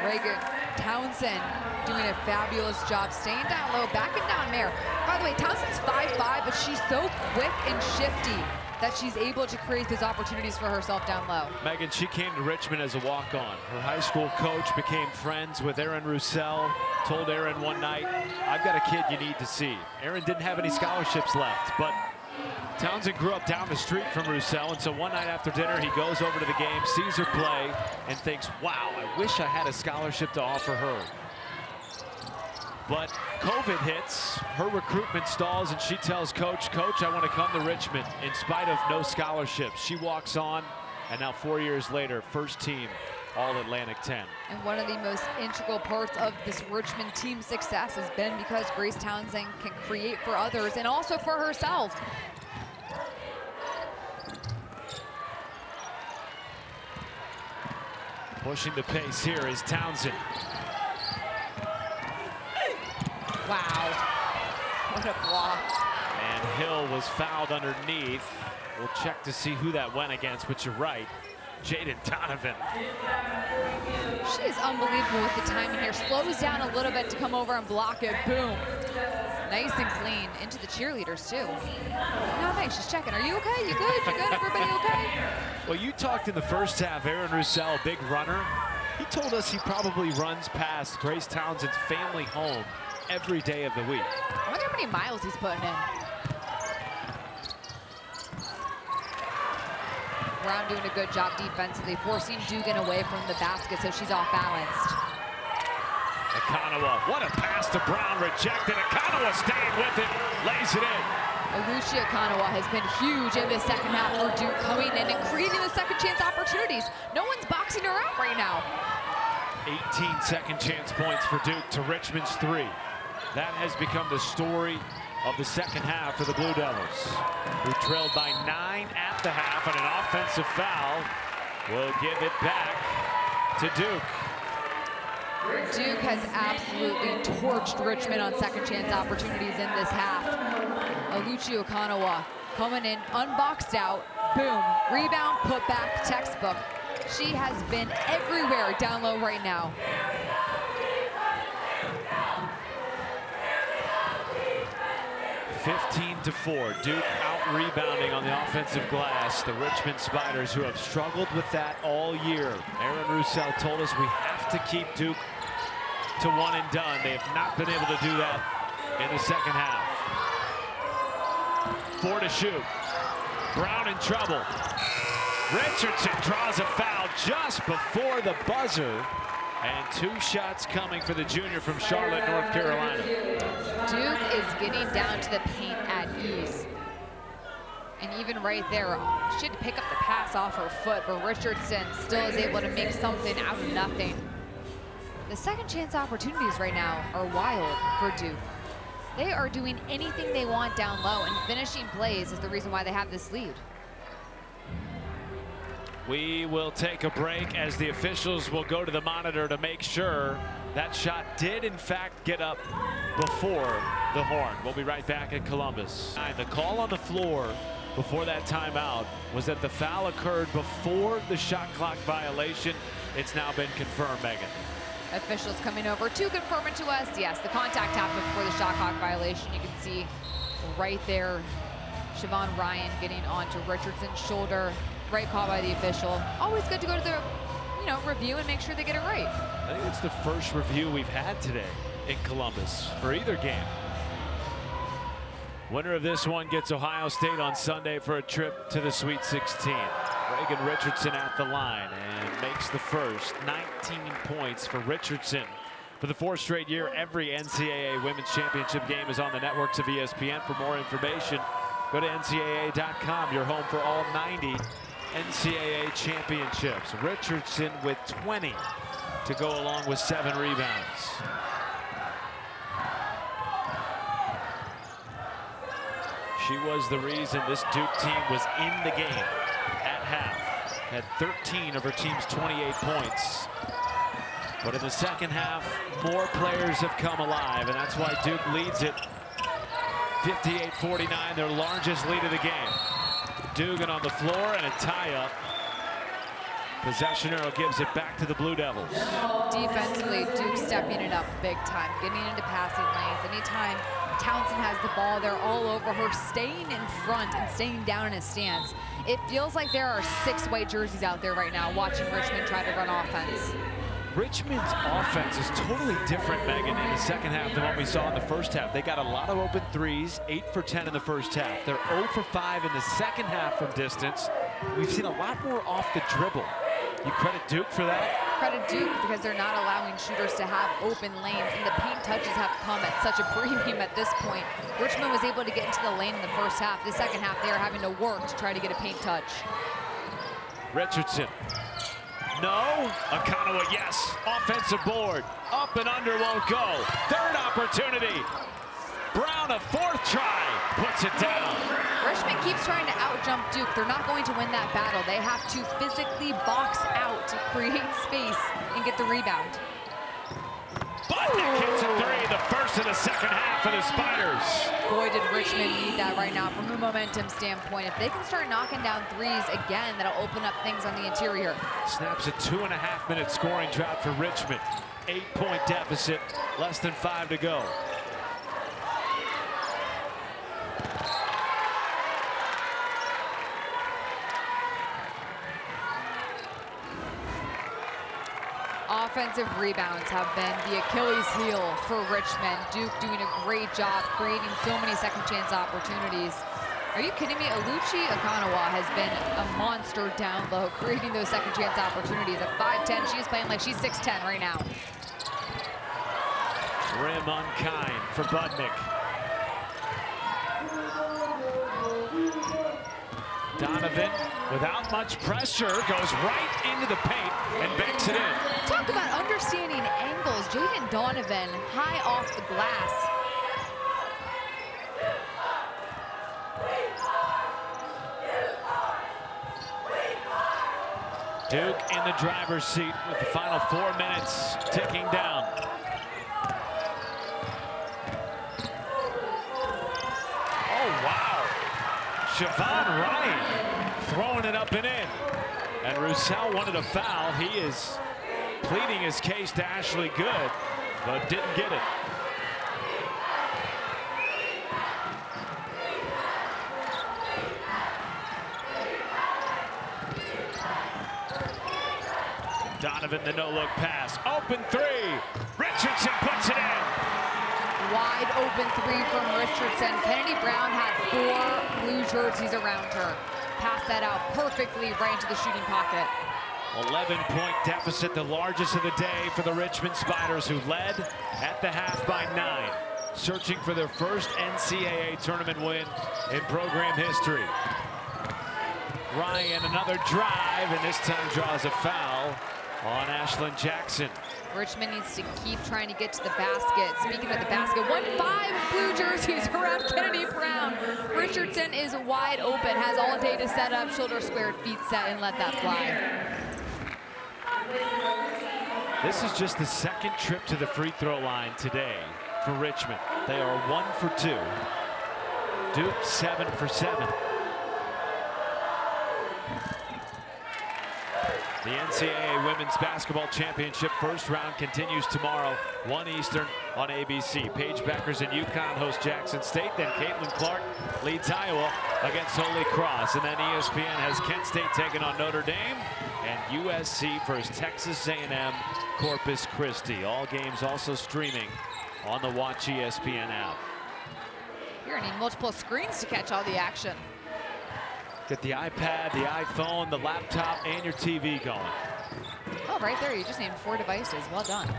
S2: Reagan Townsend doing a fabulous job staying down low, backing down Mayer. By the way, Townsend's 5'5", but she's so quick and shifty that she's able to create those opportunities for herself down low.
S1: Megan, she came to Richmond as a walk-on. Her high school coach became friends with Aaron Roussel, told Aaron one night, I've got a kid you need to see. Aaron didn't have any scholarships left, but Townsend grew up down the street from Roussel, and so one night after dinner, he goes over to the game, sees her play, and thinks, wow, I wish I had a scholarship to offer her. But COVID hits, her recruitment stalls, and she tells Coach, Coach, I want to come to Richmond in spite of no scholarships. She walks on, and now 4 years later, first team All-Atlantic 10.
S2: And one of the most integral parts of this Richmond team's success has been because Grace Townsend can create for others and also for herself.
S1: Pushing the pace here is Townsend.
S2: Wow, what a block.
S1: And Hill was fouled underneath. We'll check to see who that went against, but you're right, Jaden Donovan.
S2: She is unbelievable with the timing here. Slows down a little bit to come over and block it, boom. Nice and clean into the cheerleaders, too. No, thanks. She's checking. Are you okay? You good? You good? Everybody okay?
S1: Well, you talked in the first half, Aaron Roussel, big runner. He told us he probably runs past Grace Townsend's family home every day of the week.
S2: I wonder how many miles he's putting in. Brown doing a good job defensively, forcing Dugan away from the basket so she's off balanced.
S1: Akanawa, what a pass to Brown, rejected. Akanawa staying with it, lays it in.
S2: Alucia Akanawa has been huge in the second half for Duke, coming in and creating the second chance opportunities. No one's boxing her out right now.
S1: 18 second chance points for Duke to Richmond's 3. That has become the story of the second half for the Blue Devils, who trailed by 9 at the half, and an offensive foul will give it back to Duke.
S2: Duke has absolutely torched Richmond on second chance opportunities in this half. Alucia Akanawa coming in, unboxed out, boom, rebound, put back, textbook. She has been everywhere down low right now. (15-4). Duke out rebounding on the offensive glass the Richmond Spiders, who have struggled with that all year. Aaron Roussel told us we have to keep Duke to one and done. They have not been able to do that in the second half. 4 to shoot. Brown in trouble. Richardson draws a foul just before the buzzer. And 2 shots coming for the junior from Charlotte, North Carolina. Duke is getting down to the paint at ease. And even right there, she had to pick up the pass off her foot, but Richardson still is able to make something out of nothing. The second chance opportunities right now are wild for Duke. They are doing anything they want down low, and finishing plays is the reason why they have this lead.
S1: We will take a break as the officials will go to the monitor to make sure that shot did in fact get up before the horn. We'll be right back at Columbus. The call on the floor before that timeout was that the foul occurred before the shot clock violation. It's now been confirmed, Megan.
S2: Officials coming over to confirm it to us. Yes, the contact happened before the shot clock violation. You can see right there, Siobhan Ryan getting onto Richardson's shoulder. Right call by the official. Always good to go to the, review and make sure they get it right.
S1: I think it's the first review we've had today in Columbus for either game. Winner of this one gets Ohio State on Sunday for a trip to the Sweet 16. Reagan Richardson at the line and makes the first. 19 points for Richardson. For the 4th straight year, every NCAA Women's Championship game is on the networks of ESPN. For more information, go to NCAA.com, your home for all 90 NCAA championships. Richardson with 20 to go along with 7 rebounds. She was the reason this Duke team was in the game at half. Had 13 of her team's 28 points. But in the second half, more players have come alive, and that's why Duke leads it 58-49, their largest lead of the game. Dugan on the floor and a tie-up. Possession arrow gives it back to the Blue Devils.
S2: Defensively, Duke stepping it up big time, getting into passing lanes. Anytime Townsend has the ball, they're all over her, staying in front and staying down in a stance. It feels like there are 6 white jerseys out there right now watching Richmond try to run offense.
S1: Richmond's offense is totally different, Megan, in the second half than what we saw in the first half. They got a lot of open threes, 8 for 10 in the first half. They're 0 for 5 in the second half from distance. We've seen a lot more off the dribble. You credit Duke for that?
S2: Credit Duke because they're not allowing shooters to have open lanes, and the paint touches have come at such a premium at this point. Richmond was able to get into the lane in the first half. The second half, they are having to work to try to get a paint touch.
S1: Richardson. No. Akanawa, yes. Offensive board. Up and under won't go. Third opportunity. Brown, a 4th try. Puts it down.
S2: Richmond keeps trying to out-jump Duke. They're not going to win that battle. They have to physically box out to create space and get the rebound.
S1: Budnick hits a 3, the first of the second half for the Spiders.
S2: Boy, did Richmond need that right now from a momentum standpoint. If they can start knocking down threes again, that'll open up things on the interior.
S1: Snaps a 2.5-minute scoring drought for Richmond. 8-point deficit, less than 5 to go.
S2: offensive rebounds have been the Achilles heel for Richmond. Duke doing a great job creating so many second chance opportunities. Are you kidding me? Aluchi Akanawa has been a monster down low, creating those second chance opportunities. At 5'10", she's playing like she's 6'10" right now.
S1: Rim unkind for Budnick. Donovan, without much pressure, goes right into the paint and banks it in.
S2: Talk about understanding angles. Jaden Donovan high off the glass.
S1: Duke in the driver's seat with the final 4 minutes ticking down. Oh, wow. Siobhan Ryan throwing it up and in. And Roussel wanted a foul. He is pleading his case to Ashley Good, but didn't get it. Donovan, the no-look pass. Open three. Richardson puts it in.
S2: Wide open three from Richardson. Kennedy Brown had 4 blue jerseys around her. Passed that out perfectly right into the shooting pocket.
S1: 11-point deficit, the largest of the day for the Richmond Spiders, who led at the half by 9. Searching for their first NCAA tournament win in program history. Ryan, another drive, and this time draws a foul on Ashlyn Jackson.
S2: Richmond needs to keep trying to get to the basket. Speaking of the basket, 5 blue jerseys around Kennedy Brown. Richardson is wide open, has all day to set up, shoulder squared, feet set, and let that fly.
S1: This is just the second trip to the free throw line today for Richmond. They are 1 for 2. Duke 7 for 7. The NCAA Women's Basketball Championship first round continues tomorrow, 1 Eastern on ABC. Paige Beckers and UConn host Jackson State. Then Caitlin Clark leads Iowa against Holy Cross. And then ESPN has Kent State taking on Notre Dame. And USC versus Texas A&M Corpus Christi. All games also streaming on the Watch ESPN app.
S2: You're gonna need multiple screens to catch all the action.
S1: Get the iPad, the iPhone, the laptop, and your TV going.
S2: Oh, right there, you just named 4 devices. Well done.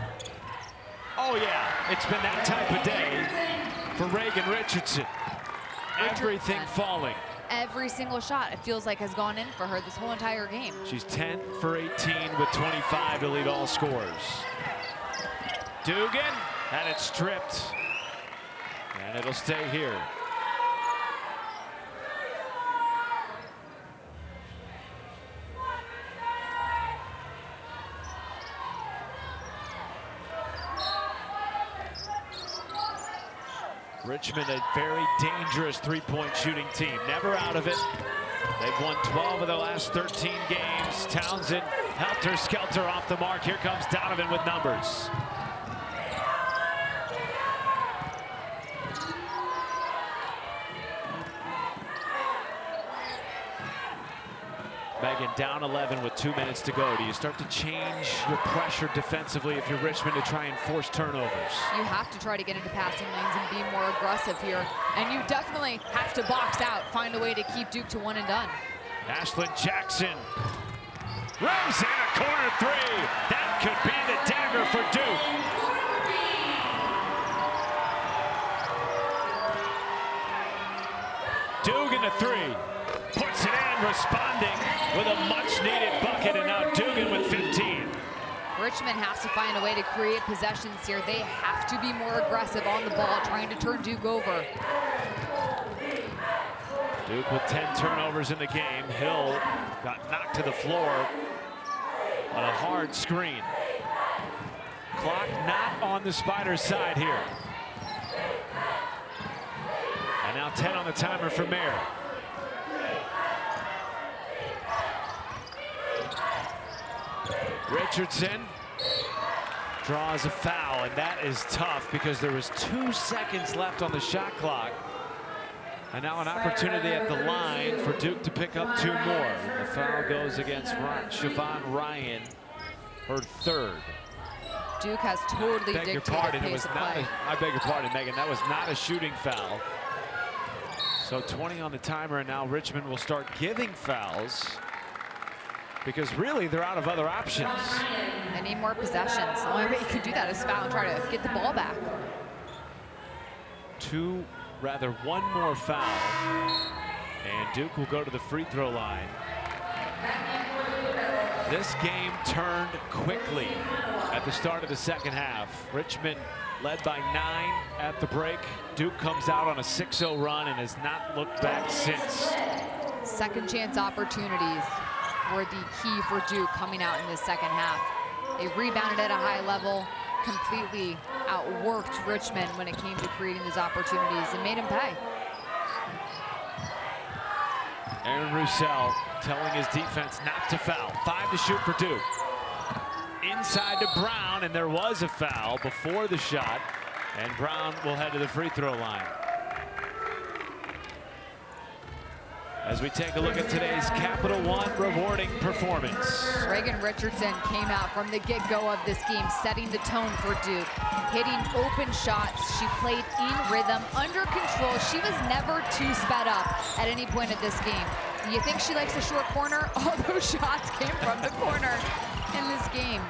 S1: Oh, yeah, it's been that type of day for Reagan Richardson. Everything falling.
S2: Every single shot, it feels like, has gone in for her this whole entire game.
S1: She's 10 for 18 with 25 to lead all scorers. Dugan had it stripped, and it'll stay here. Richmond, a very dangerous three-point shooting team. Never out of it. They've won 12 of the last 13 games. Townsend, helter-skelter off the mark. Here comes Donovan with numbers. Megan down 11 with 2 minutes to go. Do you start to change your pressure defensively if you're Richmond to try and force turnovers?
S2: You have to try to get into passing lanes and be more aggressive here. And you definitely have to box out, find a way to keep Duke to 1 and done.
S1: Ashlyn Jackson rims in a corner 3. That could be the dagger for Duke. Dugan a 3. Puts it in, responding with a much-needed bucket, and now Dugan with 15.
S2: Richmond has to find a way to create possessions here. They have to be more aggressive on the ball, trying to turn Duke over.
S1: Duke with 10 turnovers in the game. Hill got knocked to the floor on a hard screen. Clock not on the Spiders' side here. And now 10 on the timer for Mayer. Richardson draws a foul, and that is tough because there was 2 seconds left on the shot clock. And now an opportunity at the line for Duke to pick up 2 more. And the foul goes against Siobhan Ryan, her 3rd.
S2: Duke has totally dictated pace of play.
S1: I beg your pardon, Megan. That was not a shooting foul. So 20 on the timer, and now Richmond will start giving fouls because really they're out of other options.
S2: They need more possessions. The only way you can do that is foul and try to get the ball back.
S1: One more foul, and Duke will go to the free throw line. This game turned quickly at the start of the second half. Richmond led by 9 at the break. Duke comes out on a 6-0 run and has not looked back since.
S2: Second chance opportunities were the key for Duke coming out in this second half. They rebounded at a high level, completely outworked Richmond when it came to creating these opportunities and made him pay.
S1: Aaron Roussel telling his defense not to foul. 5 to shoot for Duke. Inside to Brown, and there was a foul before the shot, and Brown will head to the free throw line. As we take a look at today's Capital One rewarding performance.
S2: Reagan Richardson came out from the get-go of this game, setting the tone for Duke, hitting open shots. She played in rhythm, under control. She was never too sped up at any point of this game. You think she likes the short corner? All those shots came from the corner in this game.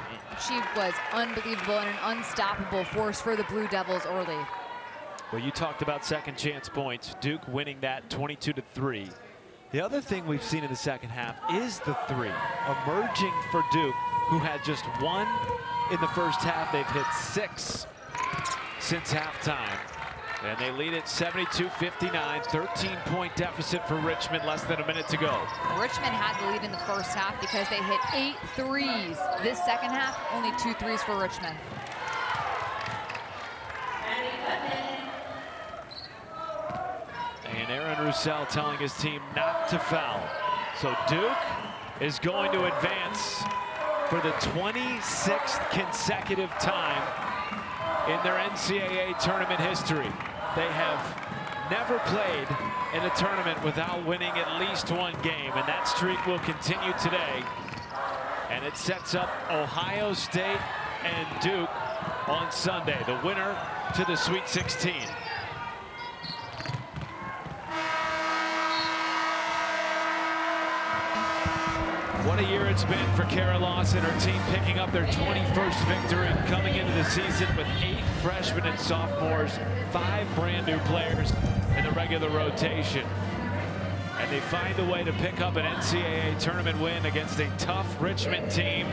S2: She was unbelievable and an unstoppable force for the Blue Devils early.
S1: Well, you talked about second chance points. Duke winning that 22-3. The other thing we've seen in the second half is the three emerging for Duke, who had just 1 in the first half. They've hit 6 since halftime. And they lead at 72-59, 13-point deficit for Richmond, less than a minute to go.
S2: Richmond had the lead in the first half because they hit 8 threes. This second half, only 2 threes for Richmond.
S1: And Aaron Roussel telling his team not to foul. So Duke is going to advance for the 26th consecutive time in their NCAA tournament history. They have never played in a tournament without winning at least 1 game, and that streak will continue today. And it sets up Ohio State and Duke on Sunday, the winner to the Sweet 16. What a year it's been for Kara Lawson, her team picking up their 21st victory, coming into the season with 8 freshmen and sophomores, 5 brand new players in the regular rotation. And they find a way to pick up an NCAA tournament win against a tough Richmond team.